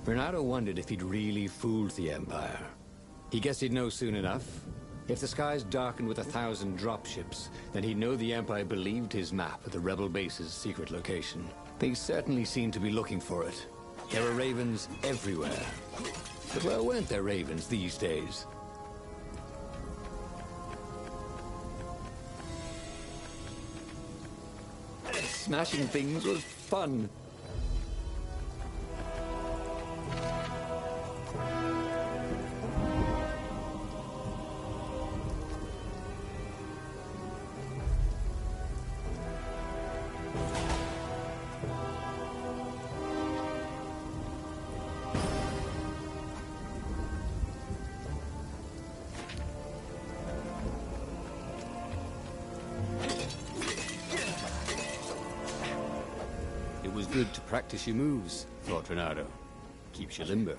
Bernardo wondered if he'd really fooled the Empire. He guessed he'd know soon enough. If the skies darkened with 1,000 dropships, then he'd know the Empire believed his map of the rebel base's secret location. They certainly seemed to be looking for it. There were ravens everywhere. But where weren't there ravens these days? Smashing things was fun. It was good to practice your moves, thought Bernardo. Keeps you limber.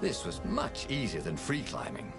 This was much easier than free climbing.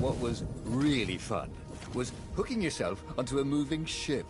What was really fun was hooking yourself onto a moving ship.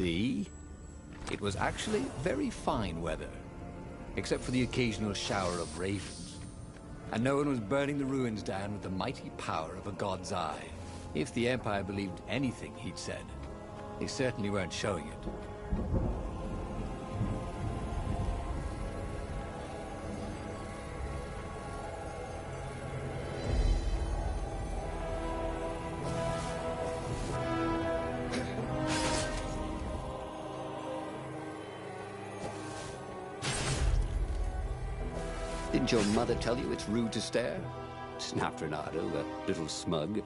See? It was actually very fine weather, except for the occasional shower of ravens. And no one was burning the ruins down with the mighty power of a god's eye, if the Empire believed anything he'd said. They certainly weren't showing it. Didn't your mother tell you it's rude to stare? Snapped Renato, a little smug.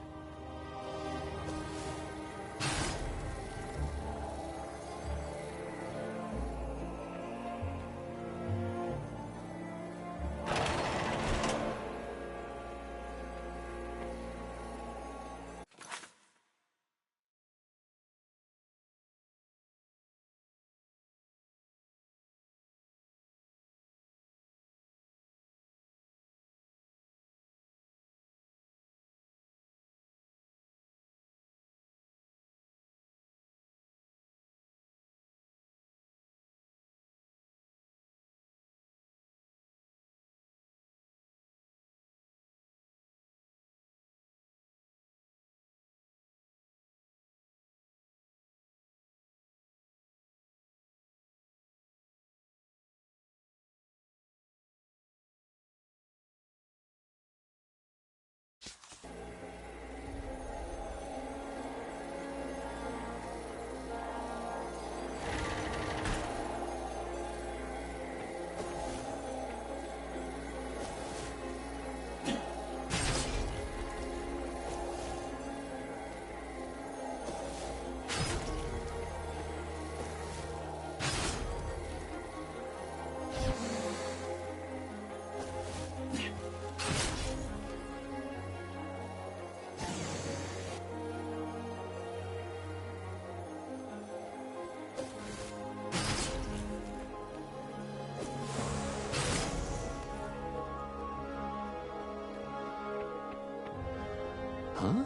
Huh?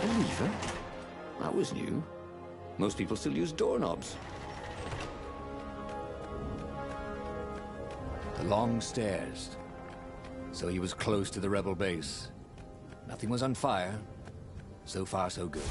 A lever? That was new. Most people still use doorknobs. The long stairs. So he was close to the rebel base. Nothing was on fire. So far, so good.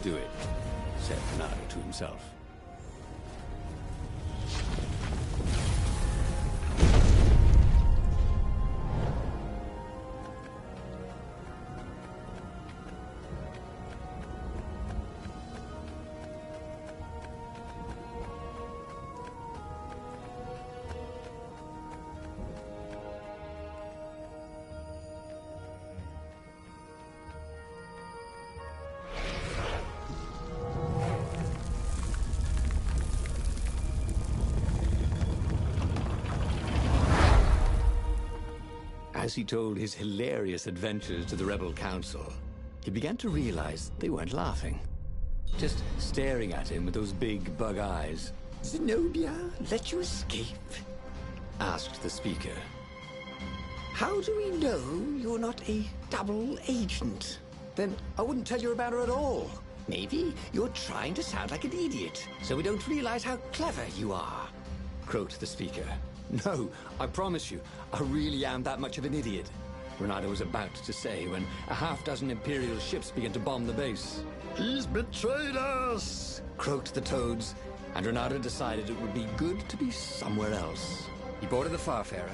Do it, said Renato to himself. As he told his hilarious adventures to the Rebel Council, he began to realize they weren't laughing. Just staring at him with those big bug eyes. Zenobia let you escape? Asked the speaker. How do we know you're not a double agent? Then I wouldn't tell you about her at all. Maybe you're trying to sound like an idiot, so we don't realize how clever you are. Croaked the speaker. No, I promise you, I really am that much of an idiot. Renato was about to say when a half-dozen Imperial ships began to bomb the base. He's betrayed us! Croaked the toads, and Renato decided it would be good to be somewhere else. He boarded the Farfarer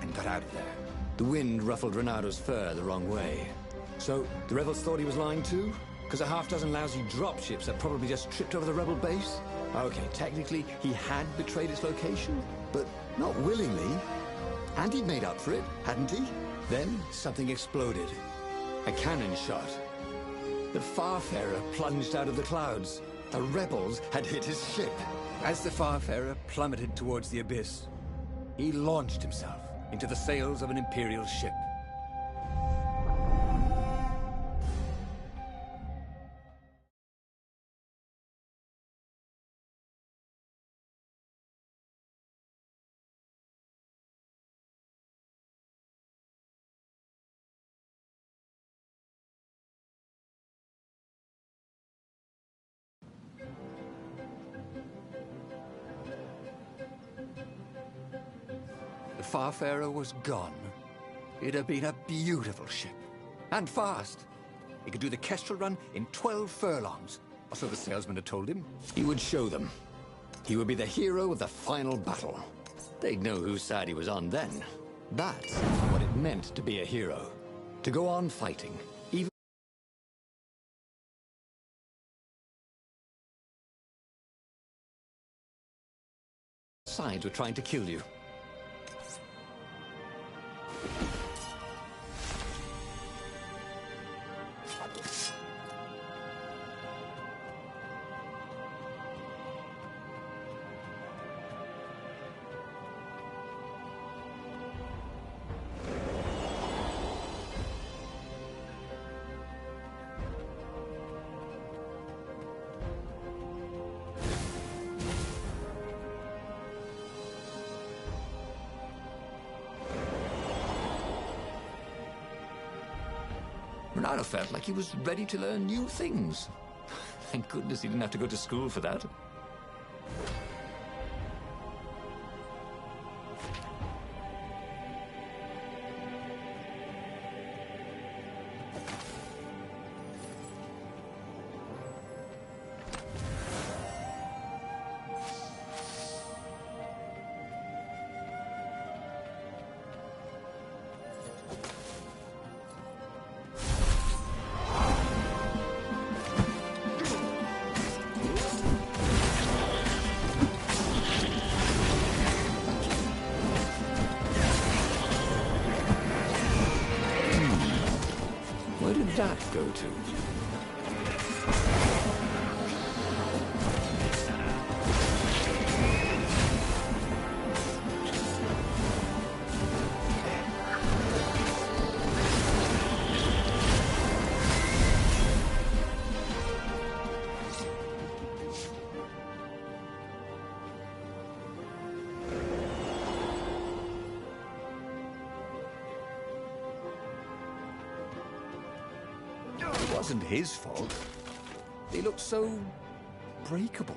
and got out of there. The wind ruffled Renato's fur the wrong way. So, the rebels thought he was lying too? Because a half-dozen lousy dropships had probably just tripped over the rebel base? Okay, technically, he had betrayed its location, but not willingly. And he'd made up for it, hadn't he? Then, something exploded. A cannon shot. The Farfarer plunged out of the clouds. The rebels had hit his ship. As the Farfarer plummeted towards the abyss, he launched himself into the sails of an Imperial ship. The Farfarer was gone. It had been a beautiful ship. And fast. It could do the Kestrel run in 12 furlongs. Or so the salesman had told him. He would show them. He would be the hero of the final battle. They'd know whose side he was on then. That's what it meant to be a hero. To go on fighting. Even sides were trying to kill you. Ronaldo felt like he was ready to learn new things. Thank goodness he didn't have to go to school for that. Where did that go to? It wasn't his fault. They looked so breakable.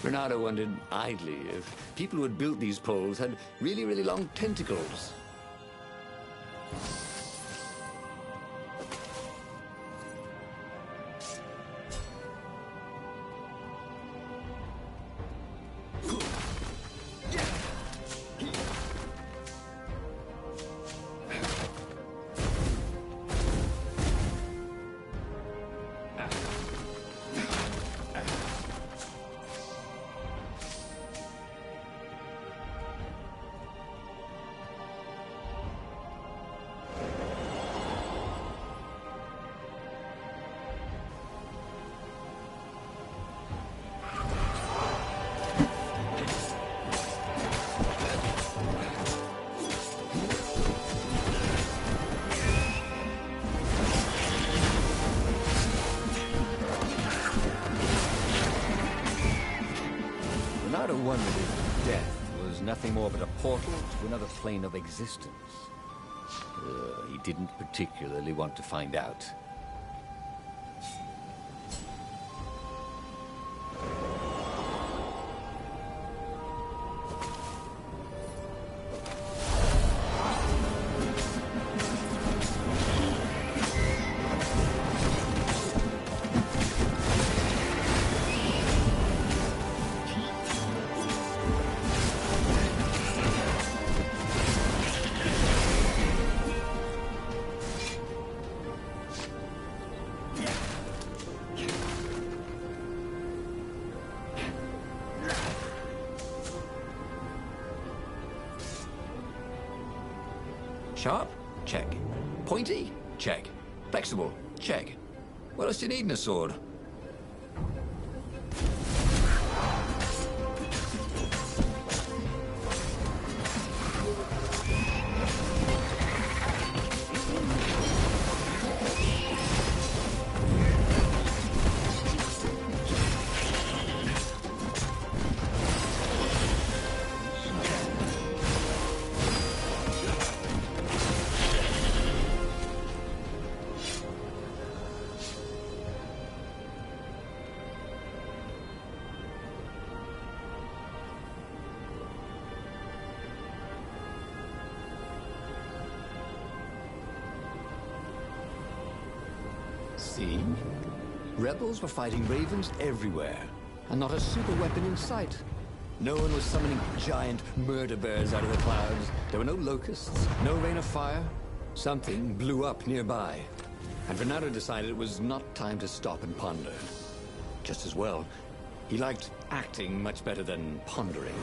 Bernardo wondered idly if people who had built these poles had really, really long tentacles. Bernardo wondered if death was nothing more but a portal to another plane of existence. He didn't particularly want to find out. Sharp? Check. Pointy? Check. Flexible? Check. What else do you need in a sword? See? Rebels were fighting ravens everywhere, and not a super weapon in sight. No one was summoning giant murder bears out of the clouds. There were no locusts, no rain of fire. Something blew up nearby, and Renato decided it was not time to stop and ponder. Just as well. He liked acting much better than pondering.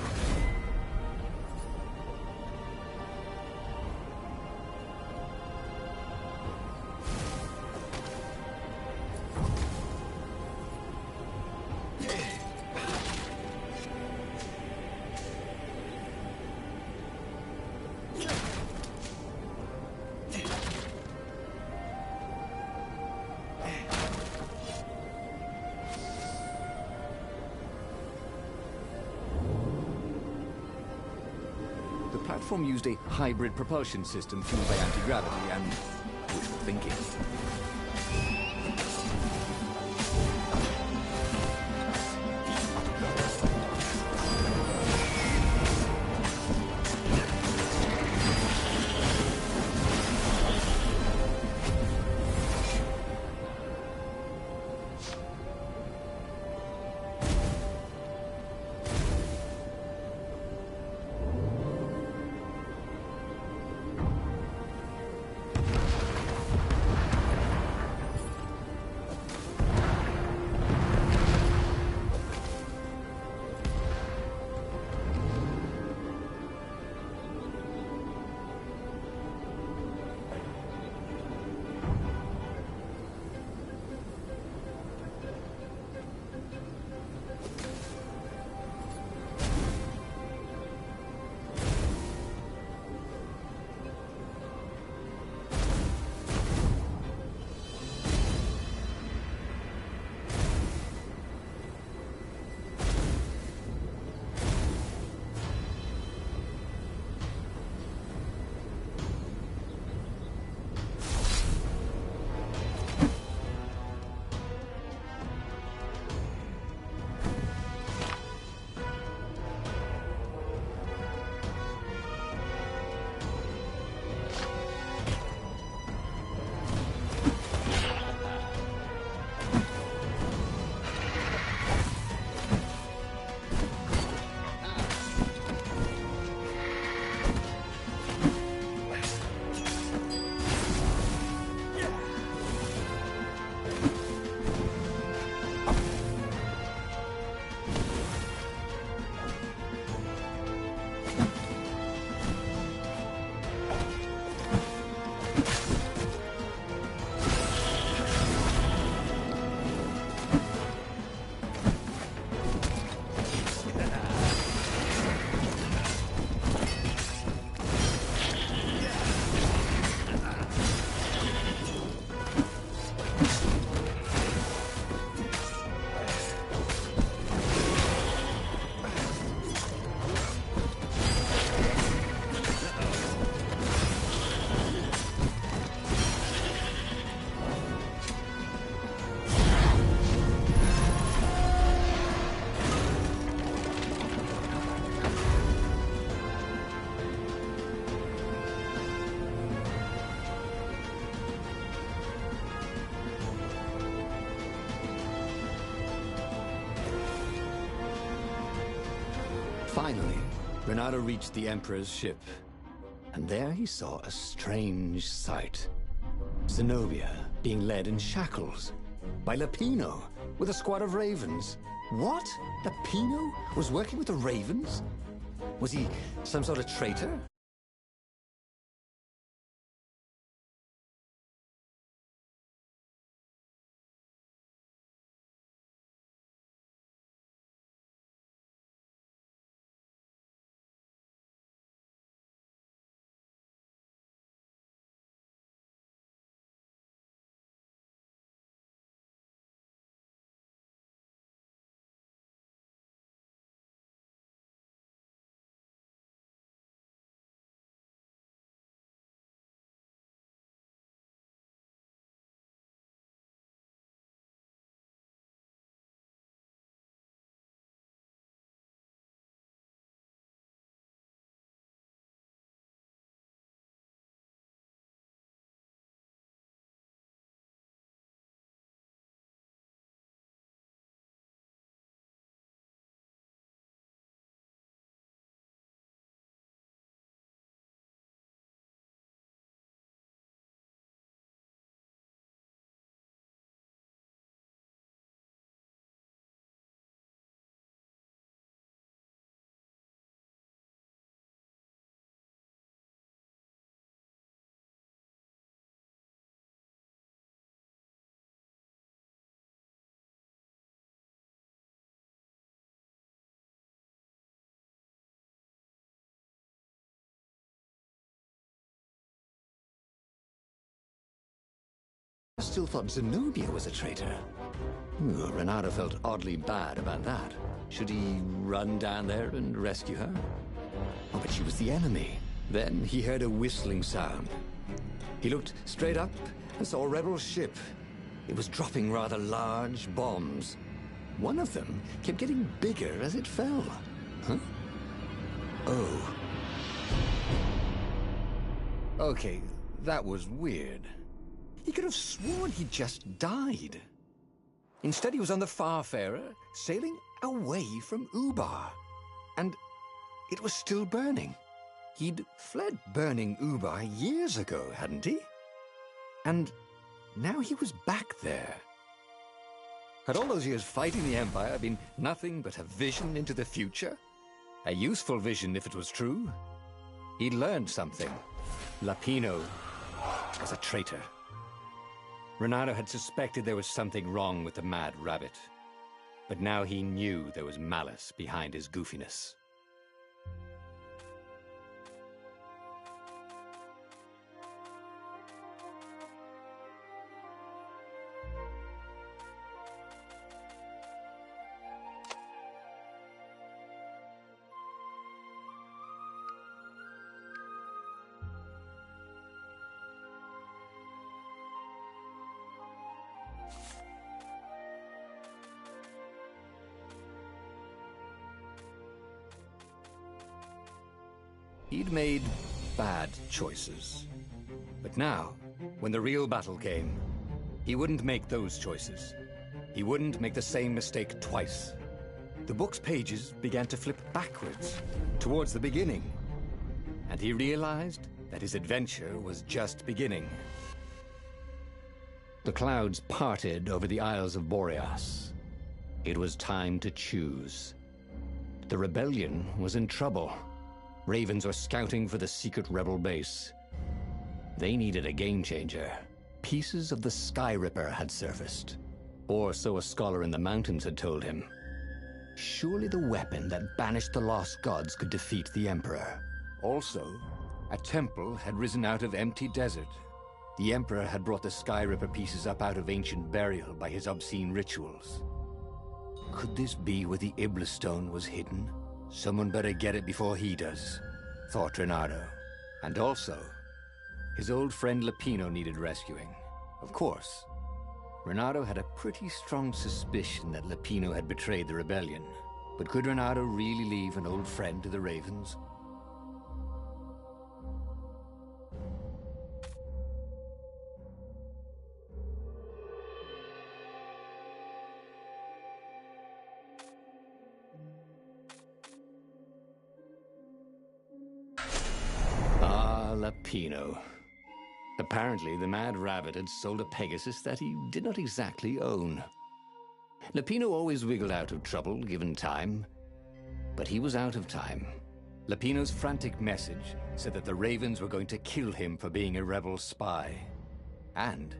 The platform used a hybrid propulsion system fueled by anti-gravity and wishful thinking. Finally, Renato reached the Emperor's ship, and there he saw a strange sight. Zenobia being led in shackles by Lapino with a squad of ravens. What? Lapino was working with the ravens? Was he some sort of traitor? still thought Zenobia was a traitor. Renato felt oddly bad about that. Should he run down there and rescue her? Oh, but she was the enemy. Then he heard a whistling sound. He looked straight up and saw a rebel ship. It was dropping rather large bombs. One of them kept getting bigger as it fell. Huh? Oh. Okay, that was weird. He could have sworn he just died. Instead, he was on the Farfarer, sailing away from Ubar. And it was still burning. He'd fled burning Ubar years ago, hadn't he? And now he was back there. Had all those years fighting the Empire been nothing but a vision into the future? A useful vision if it was true. He'd learned something. Lapino was a traitor. Renato had suspected there was something wrong with the Mad Rabbit. But now he knew there was malice behind his goofiness. He'd made bad choices. But now, when the real battle came, he wouldn't make those choices. He wouldn't make the same mistake twice. The book's pages began to flip backwards, towards the beginning. And he realized that his adventure was just beginning. The clouds parted over the Isles of Boreas. It was time to choose. The rebellion was in trouble. Ravens were scouting for the secret rebel base. They needed a game-changer. Pieces of the Sky Ripper had surfaced. Or so a scholar in the mountains had told him. Surely the weapon that banished the lost gods could defeat the Emperor. Also, a temple had risen out of empty desert. The Emperor had brought the Sky Ripper pieces up out of ancient burial by his obscene rituals. Could this be where the Iblis stone was hidden? Someone better get it before he does, thought Renato. And also, his old friend Lapino needed rescuing. Of course, Renato had a pretty strong suspicion that Lapino had betrayed the rebellion. But could Renato really leave an old friend to the Ravens? Lapino. Apparently, the Mad Rabbit had sold a Pegasus that he did not exactly own. Lapino always wiggled out of trouble, given time. But he was out of time. Lapino's frantic message said that the Ravens were going to kill him for being a rebel spy. And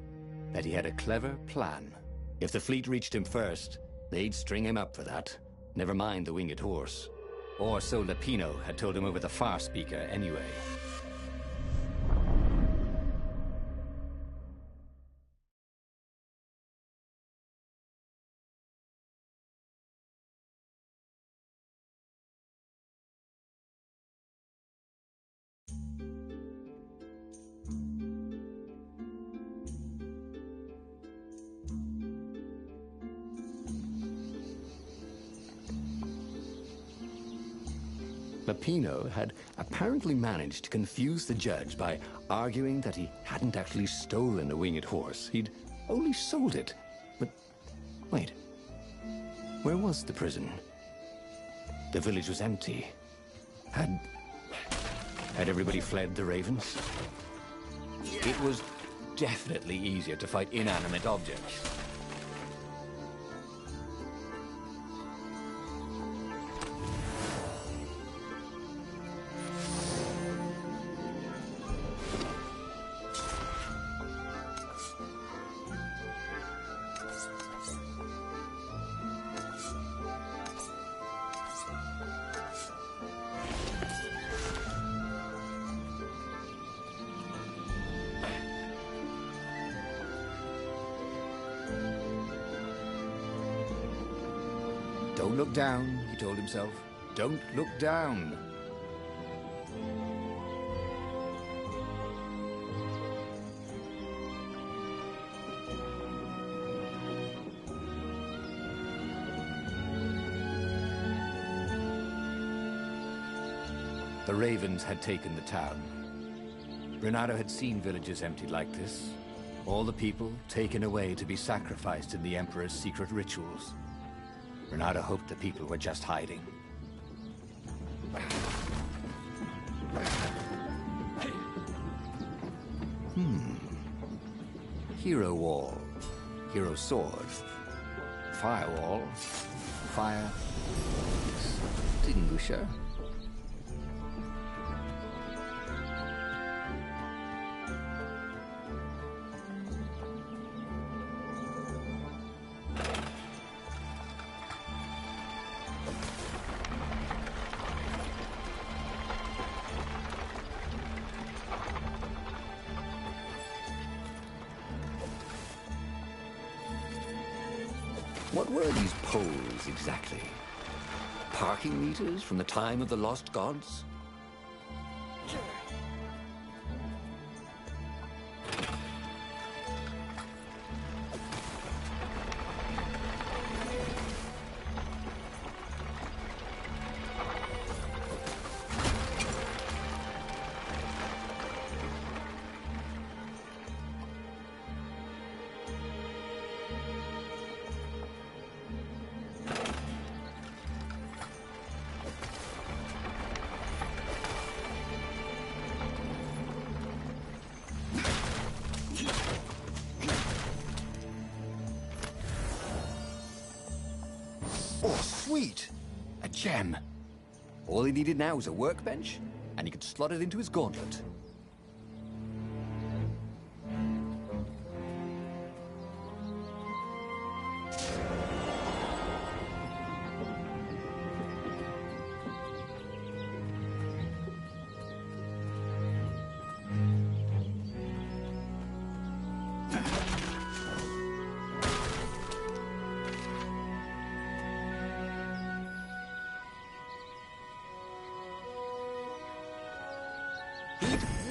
that he had a clever plan. If the fleet reached him first, they'd string him up for that. Never mind the winged horse. Or so Lapino had told him over the far speaker anyway. Lapino had apparently managed to confuse the judge by arguing that he hadn't actually stolen the winged horse. He'd only sold it. But wait, where was the prison? The village was empty. Had everybody fled the Ravens? It was definitely easier to fight inanimate objects. Don't look down, he told himself. Don't look down. The ravens had taken the town. Renato had seen villages emptied like this. All the people taken away to be sacrificed in the Emperor's secret rituals. Renato hoped the people were just hiding. Hero wall. Hero sword. Firewall. Fire. Extinguisher. What were these poles, exactly? Parking meters from the time of the lost gods? Oh, sweet! A gem. All he needed now was a workbench, and he could slot it into his gauntlet.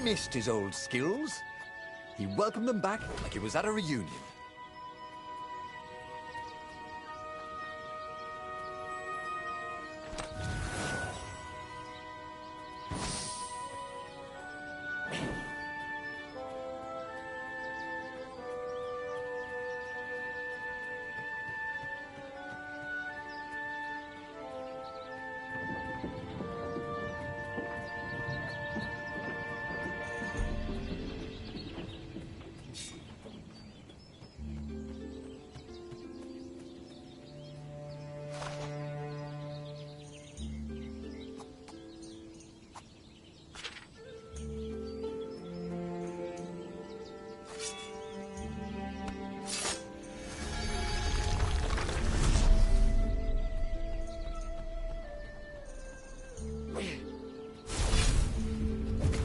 Missed his old skills. He welcomed them back like he was at a reunion.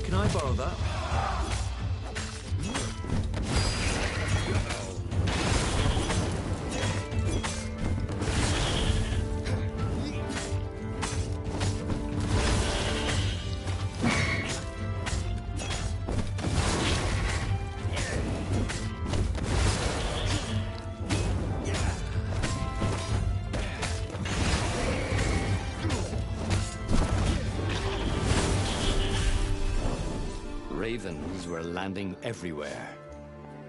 Can I borrow that? Ravens were landing everywhere.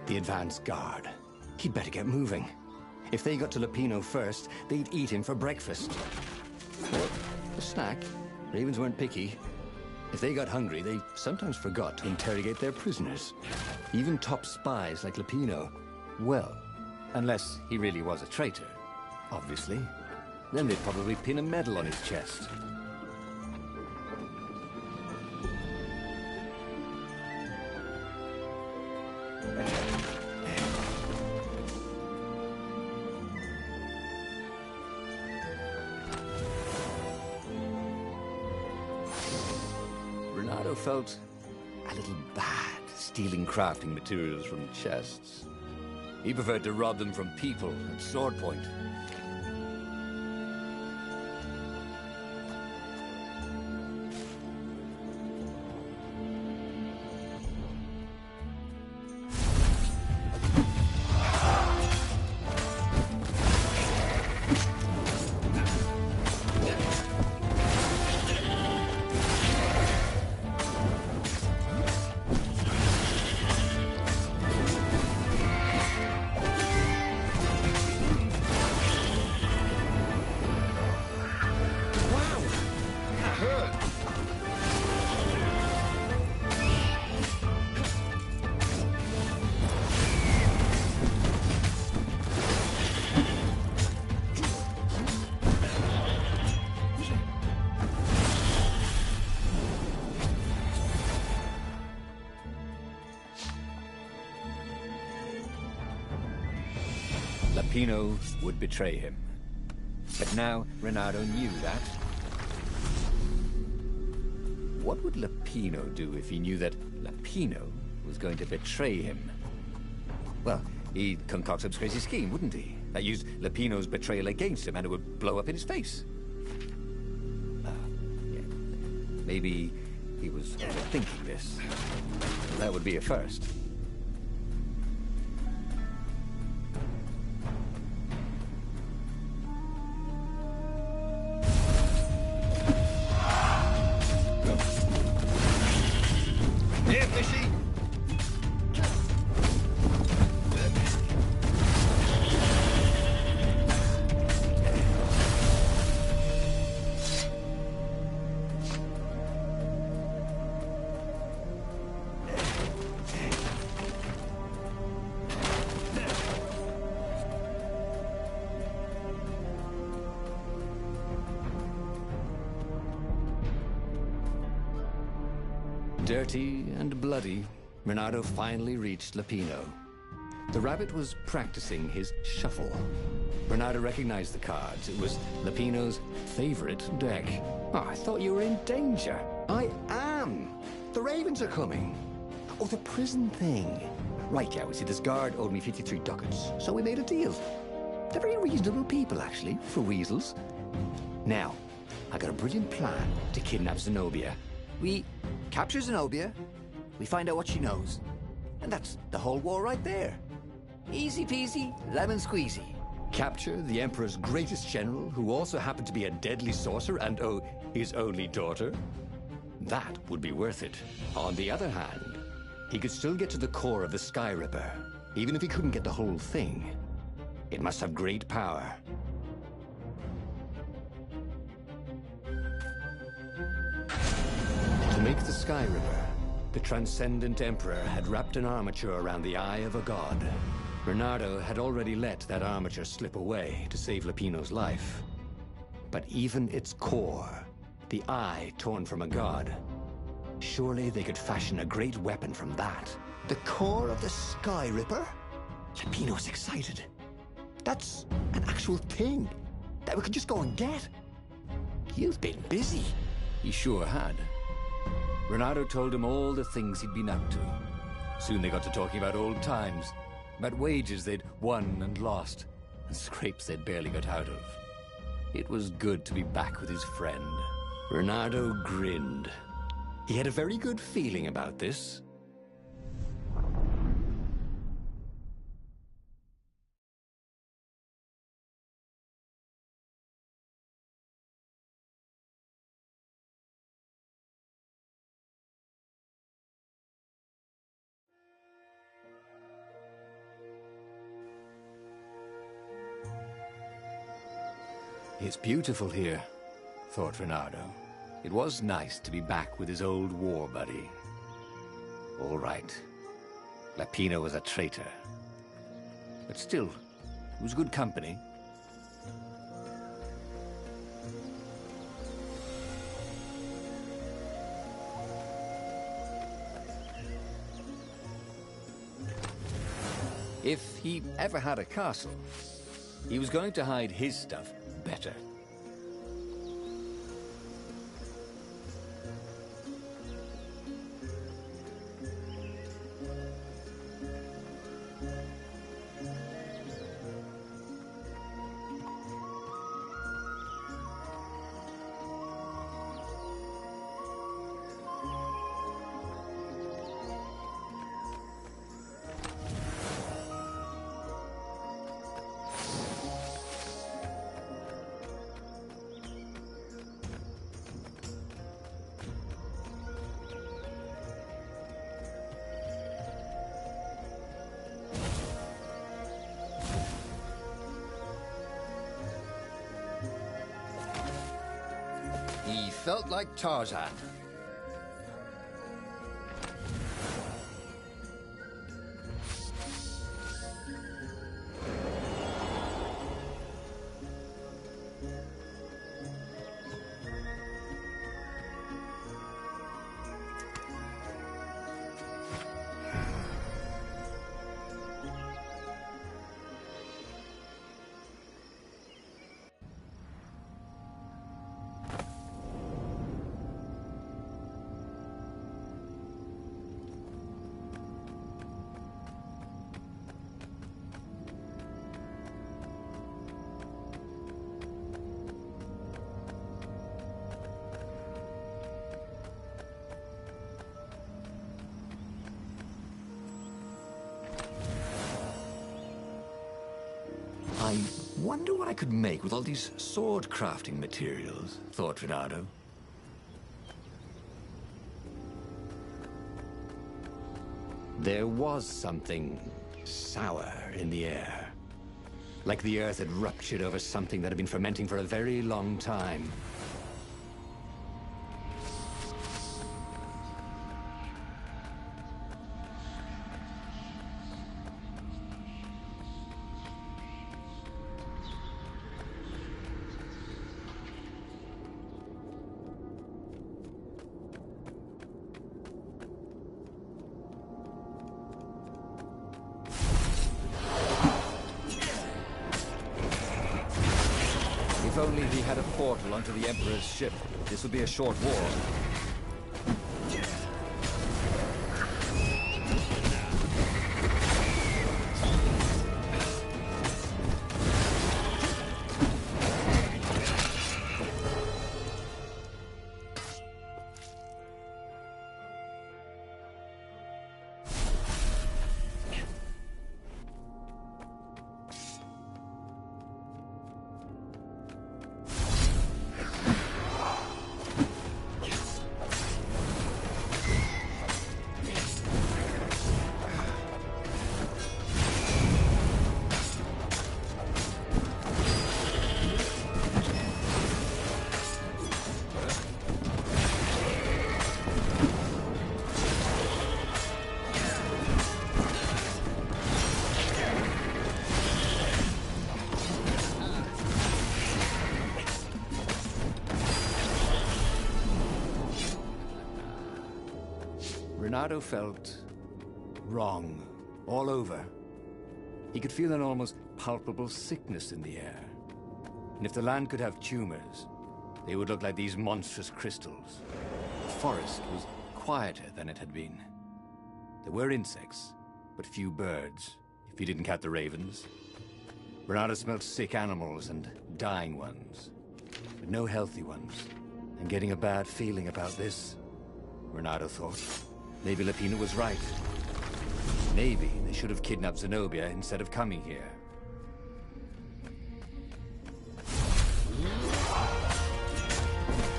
The advance guard. He'd better get moving. If they got to Lupino first, they'd eat him for breakfast. Or a snack. Ravens weren't picky. If they got hungry, they sometimes forgot to interrogate their prisoners. Even top spies like Lupino. Well, unless he really was a traitor, obviously. Then they'd probably pin a medal on his chest. Renato felt a little bad stealing crafting materials from chests. He preferred to rob them from people at sword point. Lapino would betray him. But now Reynardo knew that. What would Lapino do if he knew that Lapino was going to betray him? Well, he'd concoct some crazy scheme, wouldn't he? That used Lapino's betrayal against him, and it would blow up in his face. Yeah. Maybe he was overthinking this. That would be a first. Dirty and bloody, Reynardo finally reached Lapino. The rabbit was practicing his shuffle. Reynardo recognized the cards. It was Lapino's favorite deck. Oh, I thought you were in danger. I am. The ravens are coming. Oh, the prison thing. Right, yeah, we see this guard owed me 53 ducats, so we made a deal. They're very reasonable people, actually, for weasels. Now, I got a brilliant plan to kidnap Zenobia. We capture Zenobia, we find out what she knows, and that's the whole war right there. Easy peasy, lemon squeezy. Capture the Emperor's greatest general, who also happened to be a deadly sorcerer and, oh, his only daughter? That would be worth it. On the other hand, he could still get to the core of the Sky Ripper, even if he couldn't get the whole thing. It must have great power. To make the Sky Ripper, the Transcendent Emperor had wrapped an armature around the eye of a god. Reynardo had already let that armature slip away to save Lapino's life. But even its core, the eye torn from a god, surely they could fashion a great weapon from that. The core of the Sky Ripper? Lapino's excited. That's an actual thing that we could just go and get. You've been busy. He sure had. Reynardo told him all the things he'd been up to. Soon they got to talking about old times, about wages they'd won and lost, and scrapes they'd barely got out of. It was good to be back with his friend. Reynardo grinned. He had a very good feeling about this. It's beautiful here, thought Reynardo. It was nice to be back with his old war buddy. All right, Lapino was a traitor. But still, it was good company. If he ever had a castle, he was going to hide his stuff better. He felt like Tarzan. Wonder what I could make with all these sword crafting materials, thought Renato. There was something sour in the air. Like the earth had ruptured over something that had been fermenting for a very long time. If only he had a portal onto the Emperor's ship, this would be a short war. Renato felt wrong all over. He could feel an almost palpable sickness in the air. And if the land could have tumors, they would look like these monstrous crystals. The forest was quieter than it had been. There were insects, but few birds, if you didn't count the ravens. Renato smelled sick animals and dying ones, but no healthy ones. And getting a bad feeling about this, Renato thought. Maybe Lupino was right. Maybe they should have kidnapped Zenobia instead of coming here.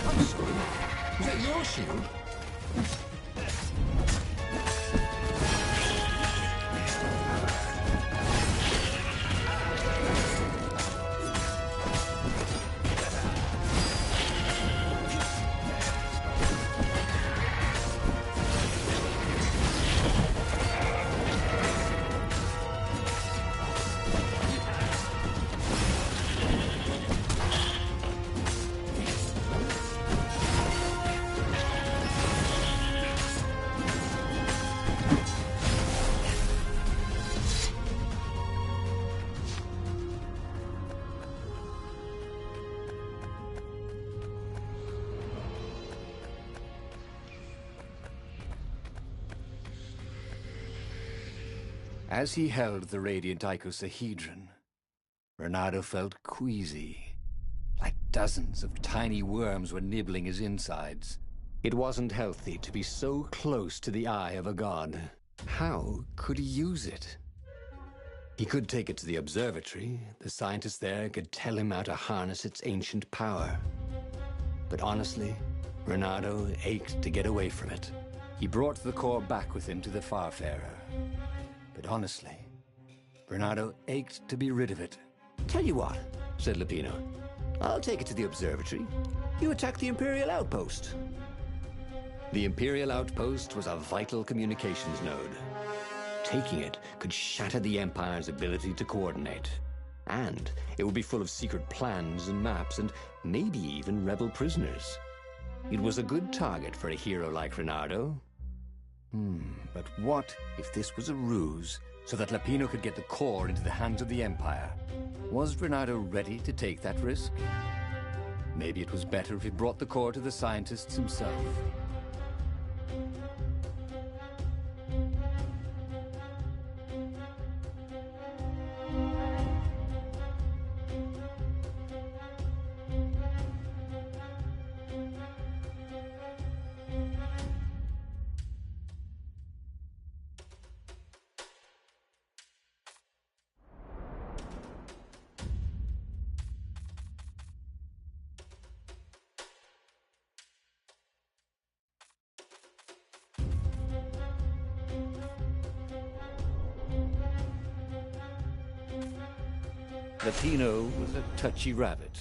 I'm sorry. Is that your shield? As he held the radiant icosahedron, Renato felt queasy, like dozens of tiny worms were nibbling his insides. It wasn't healthy to be so close to the eye of a god. How could he use it? He could take it to the observatory. The scientists there could tell him how to harness its ancient power. But honestly, Renato ached to get away from it. He brought the core back with him to the Farfarer. But honestly, Renato ached to be rid of it. Tell you what, said Lupino. I'll take it to the observatory. You attack the Imperial outpost. The Imperial outpost was a vital communications node. Taking it could shatter the Empire's ability to coordinate. And it would be full of secret plans and maps and maybe even rebel prisoners. It was a good target for a hero like Renato. But what if this was a ruse so that Lupino could get the core into the hands of the Empire? Was Renato ready to take that risk? Maybe it was better if he brought the core to the scientists himself. Lapino was a touchy rabbit.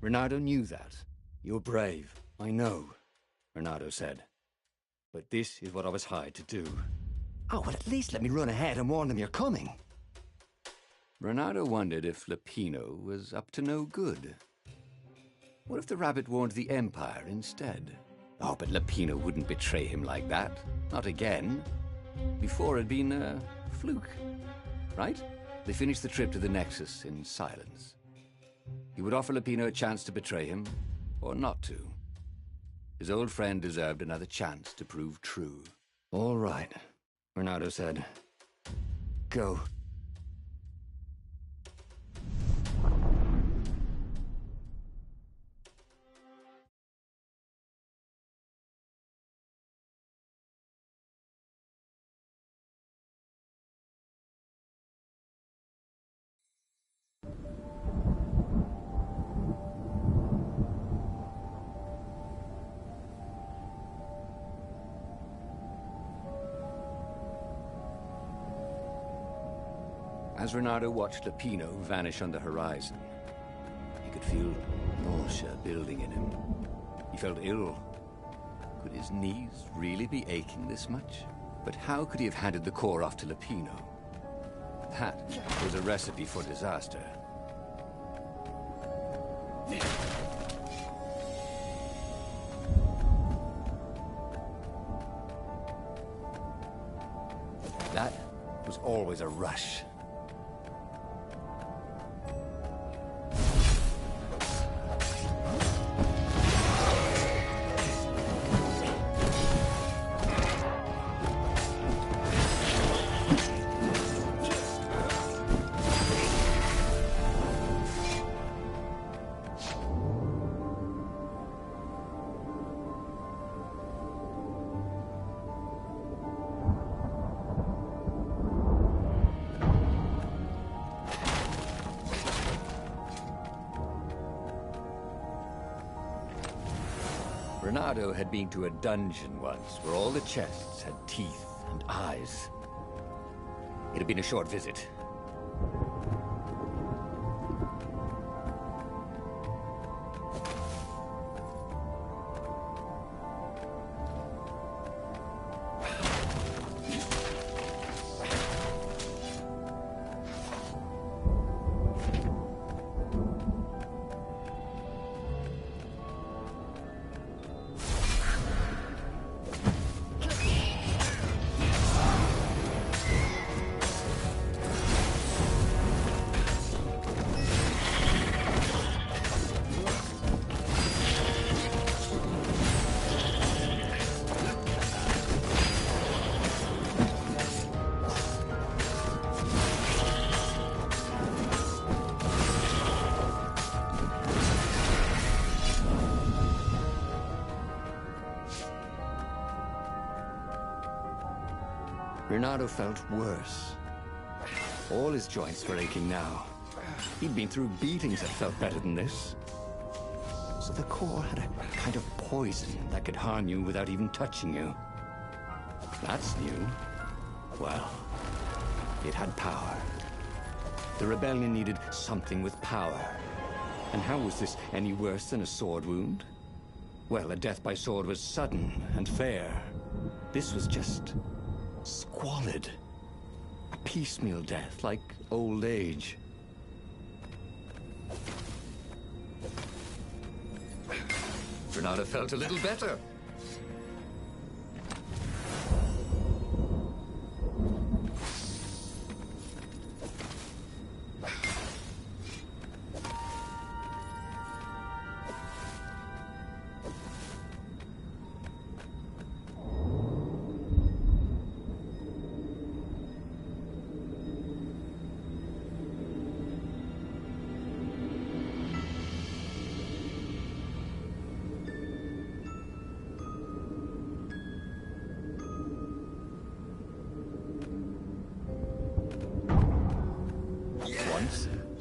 Renato knew that. You're brave, I know, Renato said. But this is what I was hired to do. Oh, well, at least let me run ahead and warn them you're coming. Renato wondered if Lapino was up to no good. What if the rabbit warned the Empire instead? Oh, but Lapino wouldn't betray him like that. Not again. Before it'd been a fluke, right? They finished the trip to the Nexus in silence. He would offer Lapino a chance to betray him, or not to. His old friend deserved another chance to prove true. All right, Renato said. Go. As Renato watched Lapino vanish on the horizon, he could feel nausea building in him. He felt ill. Could his knees really be aching this much? But how could he have handed the core off to Lapino? That was a recipe for disaster. That was always a rush. Renato had been to a dungeon once where all the chests had teeth and eyes. It had been a short visit. Renato felt worse. All his joints were aching now. He'd been through beatings that felt better than this. So the core had a kind of poison that could harm you without even touching you. That's new. Well, it had power. The rebellion needed something with power. And how was this any worse than a sword wound? Well, a death by sword was sudden and fair. This was just squalid. A piecemeal death, like old age. Renato felt a little better.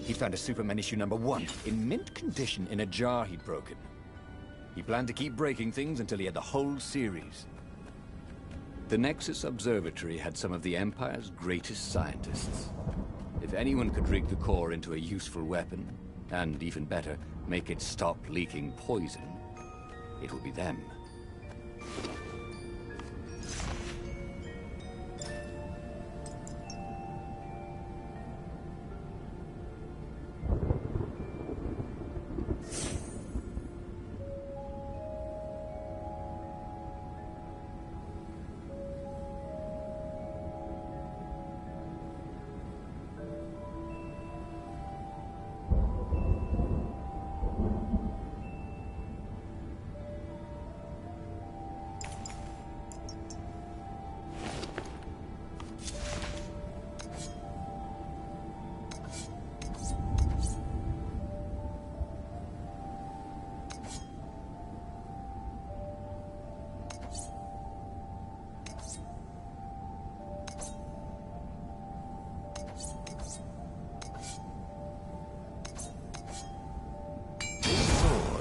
He found a Superman issue #1 in mint condition in a jar he'd broken. He planned to keep breaking things until he had the whole series. The Nexus Observatory had some of the Empire's greatest scientists. If anyone could rig the core into a useful weapon, and even better, make it stop leaking poison, it would be them.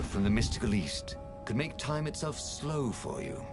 From the mystical East could make time itself slow for you.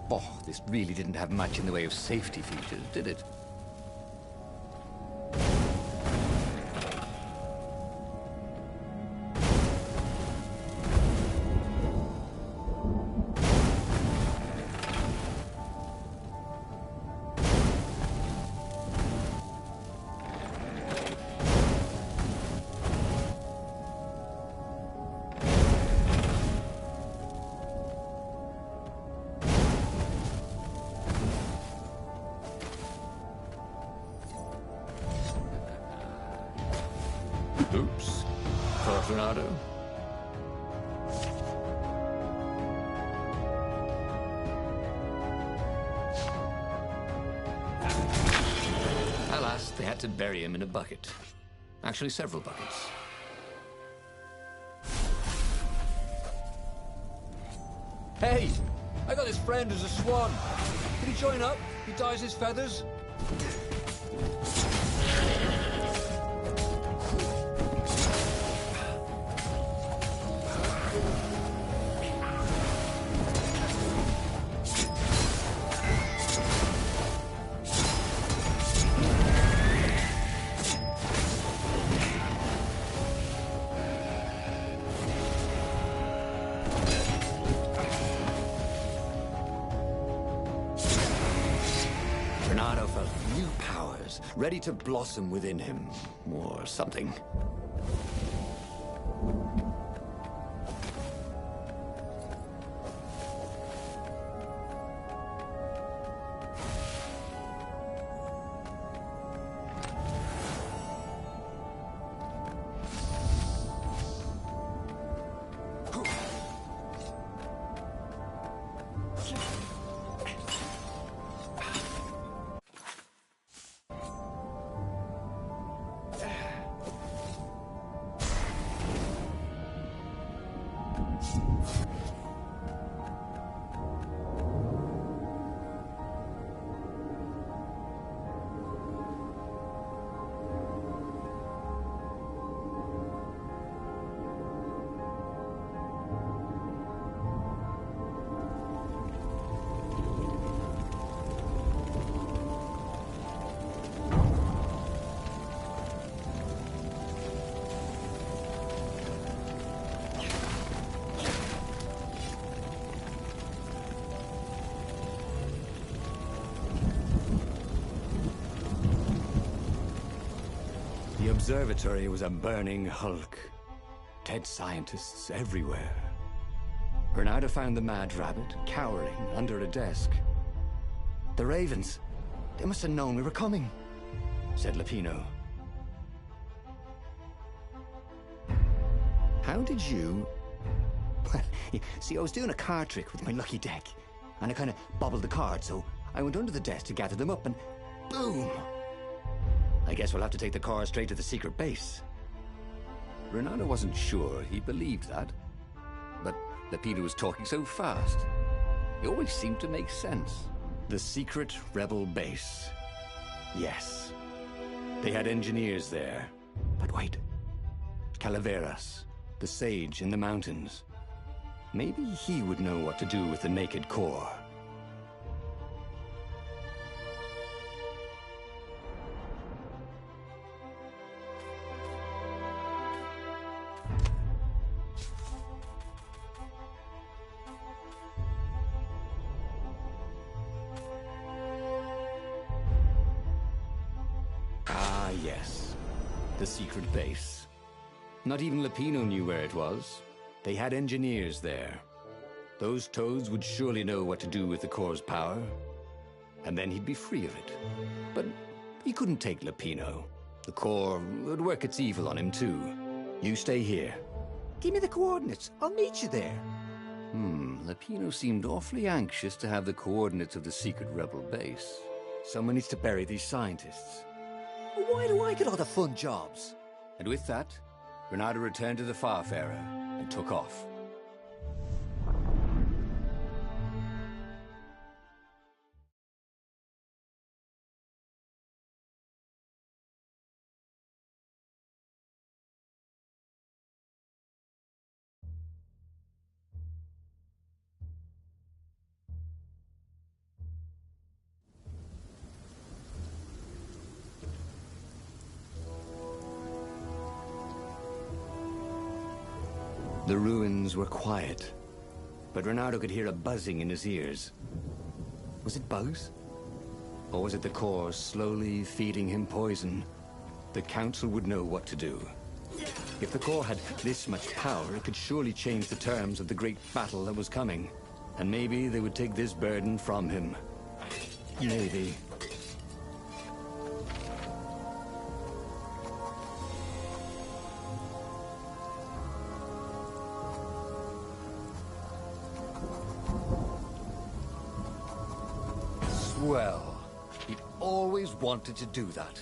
Oh, this really didn't have much in the way of safety features, did it? Oops. Fortunato. Alas, they had to bury him in a bucket. Actually, several buckets. Hey! I got this friend who's a swan. Can he join up? He dyes his feathers. Bernardo felt new powers, ready to blossom within him, or something. The observatory was a burning hulk. Dead scientists everywhere. Bernardo found the mad rabbit cowering under a desk. The ravens, they must have known we were coming, said Lupino. How did you... Well, see, I was doing a card trick with my lucky deck, and I kind of bobbled the cards, so I went under the desk to gather them up, and boom! I guess we'll have to take the car straight to the secret base. Bernardo wasn't sure he believed that. But Lupino was talking so fast. It always seemed to make sense. The secret rebel base. Yes. They had engineers there. But wait. Calaveras, the sage in the mountains. Maybe he would know what to do with the naked core. Ah, yes. The secret base. Not even Lupino knew where it was. They had engineers there. Those toads would surely know what to do with the core's power. And then he'd be free of it. But he couldn't take Lupino. The core would work its evil on him too. You stay here. Give me the coordinates. I'll meet you there. Lupino seemed awfully anxious to have the coordinates of the secret rebel base. Someone needs to bury these scientists. Why do I get all the fun jobs? And with that, Bernardo returned to the Farfarer and took off. The ruins were quiet, but Renato could hear a buzzing in his ears. Was it bugs? Or was it the core slowly feeding him poison? The Council would know what to do. If the core had this much power, it could surely change the terms of the great battle that was coming. And maybe they would take this burden from him. Maybe. Swell. He'd always wanted to do that.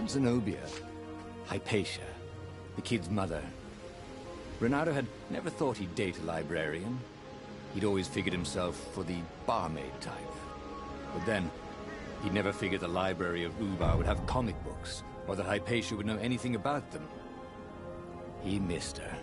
Zenobia, Hypatia, the kid's mother. Renato had never thought he'd date a librarian. He'd always figured himself for the barmaid type. But then, he'd never figured the library of Ubar would have comic books, or that Hypatia would know anything about them. He missed her.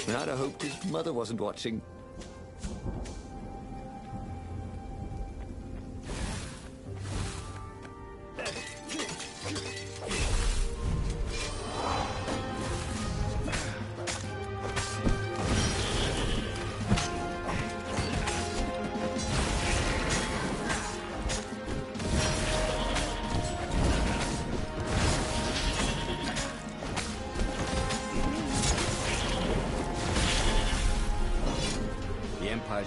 Renato hoped his mother wasn't watching.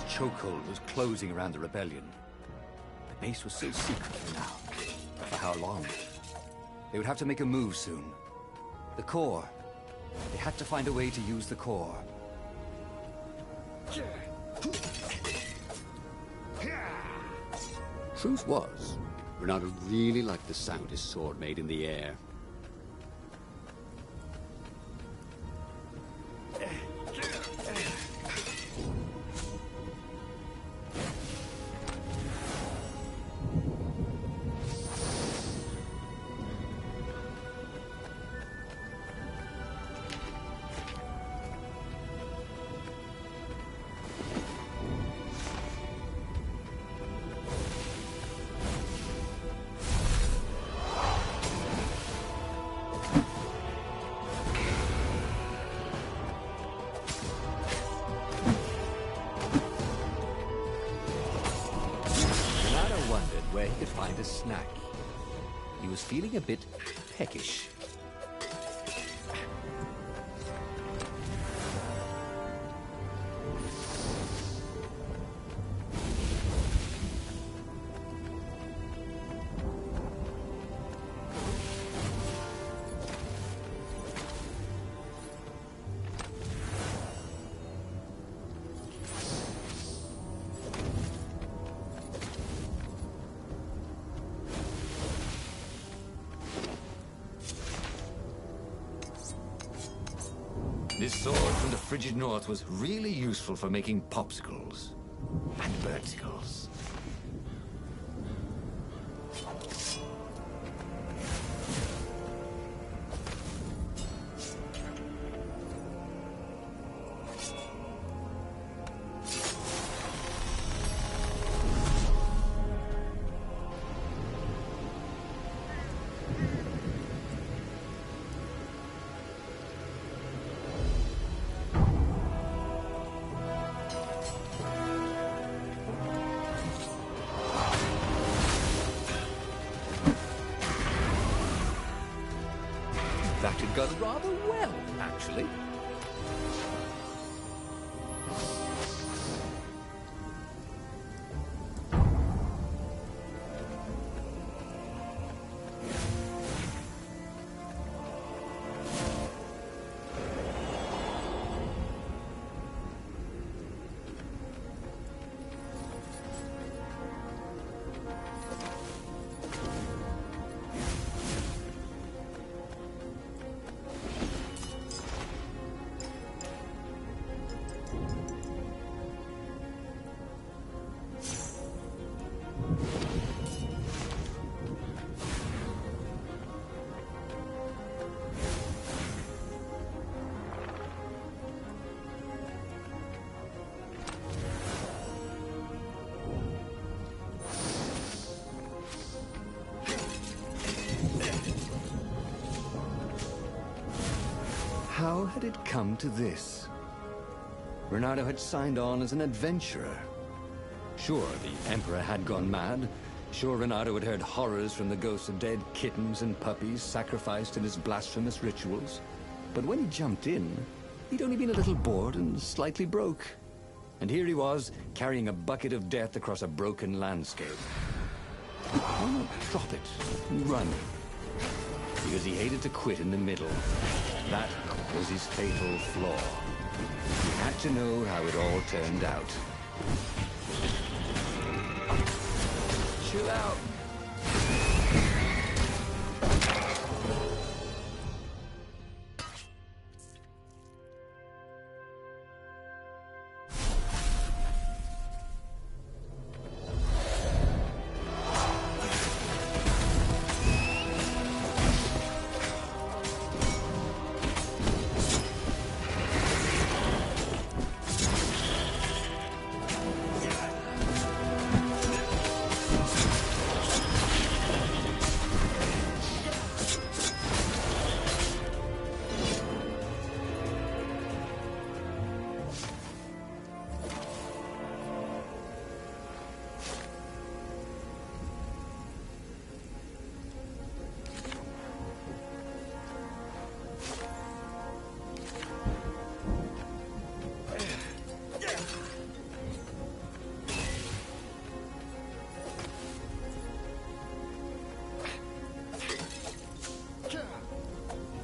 Chokehold was closing around the rebellion. The base was so secret for now. For how long? They would have to make a move soon. The core. They had to find a way to use the core. Truth was, Renato really liked the sound his sword made in the air. Where he could find a snack. He was feeling a bit peckish. This sword from the frigid north was really useful for making popsicles and birdicles. That had gone rather well, actually. How had it come to this? Reynardo had signed on as an adventurer. Sure, the Emperor had gone mad. Sure, Reynardo had heard horrors from the ghosts of dead kittens and puppies sacrificed in his blasphemous rituals. But when he jumped in, he'd only been a little bored and slightly broke. And here he was, carrying a bucket of death across a broken landscape. Why not drop it and run? Because he hated to quit in the middle. That was his fatal flaw. He had to know how it all turned out. Chill out.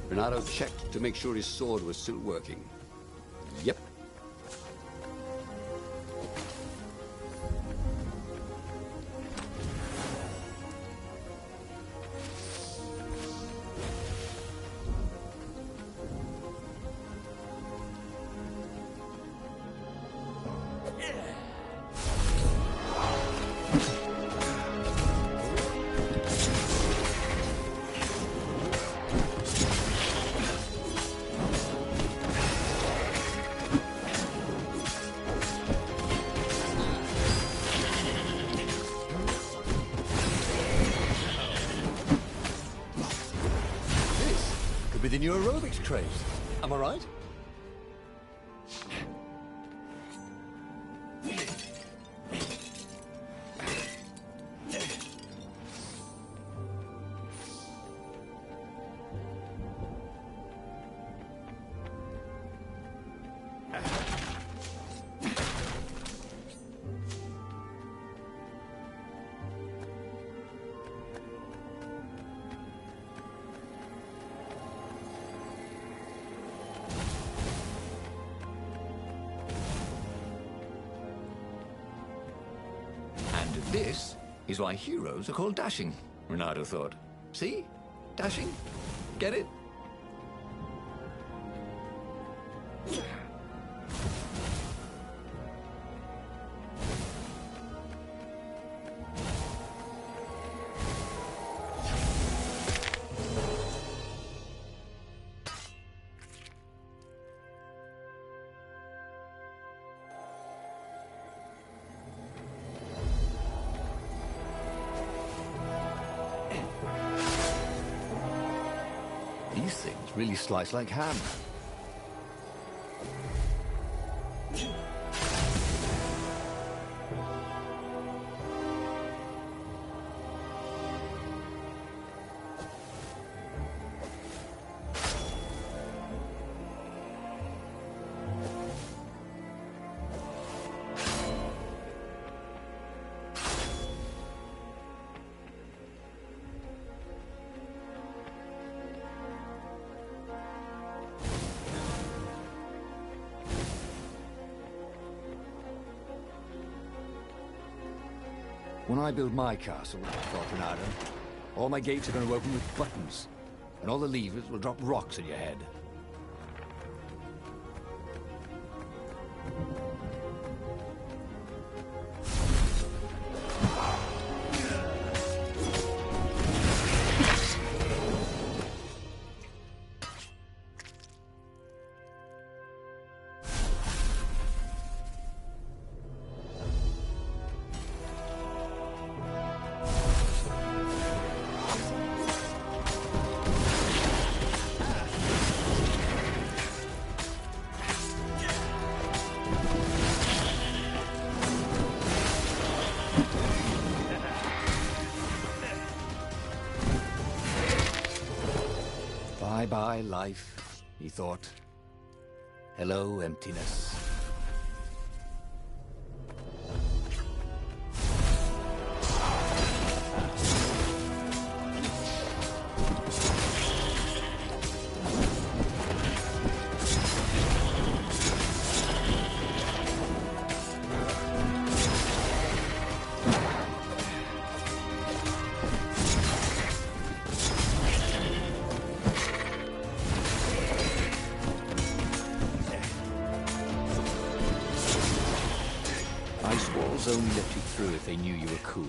Reynardo checked to make sure his sword was still working. Yep. With the new aerobics craze. Am I right? This is why heroes are called dashing, Reynardo thought. See? Dashing? Get it? These things really slice like ham. When I build my castle, Fortunato, all my gates are going to open with buttons, and all the levers will drop rocks at your head. Bye-bye, life, he thought. Hello, emptiness. Ice walls only let you through if they knew you were cool.